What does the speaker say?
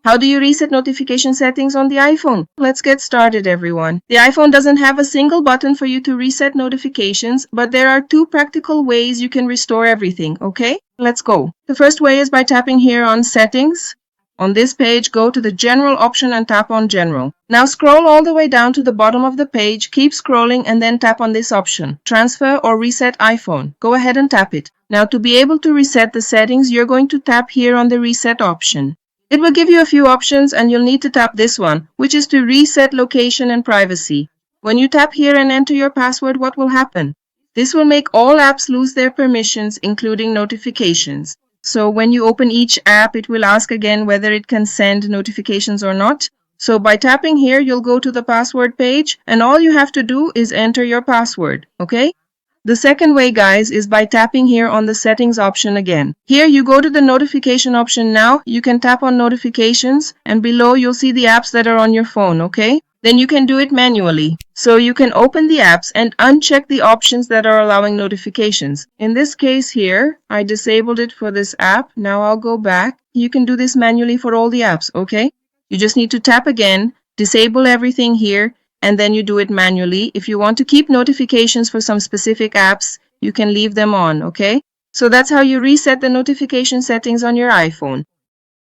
How do you reset notification settings on the iPhone? Let's get started, everyone. The iPhone doesn't have a single button for you to reset notifications, but there are two practical ways you can restore everything, okay? Let's go. The first way is by tapping here on Settings. On this page, go to the General option and tap on General. Now scroll all the way down to the bottom of the page, keep scrolling and then tap on this option, Transfer or Reset iPhone. Go ahead and tap it. Now to be able to reset the settings, you're going to tap here on the Reset option. It will give you a few options and you'll need to tap this one, which is to reset location and privacy. When you tap here and enter your password, what will happen? This will make all apps lose their permissions, including notifications. So when you open each app, it will ask again whether it can send notifications or not. So by tapping here, you'll go to the password page and all you have to do is enter your password, okay? The second way, guys, is by tapping here on the settings option again. Here you go to the notification option now. You can tap on notifications and below you'll see the apps that are on your phone, okay? Then you can do it manually. So you can open the apps and uncheck the options that are allowing notifications. In this case here, I disabled it for this app. Now I'll go back. You can do this manually for all the apps, okay? You just need to tap again, disable everything here, and then you do it manually. If you want to keep notifications for some specific apps, you can leave them on, okay? So that's how you reset the notification settings on your iPhone.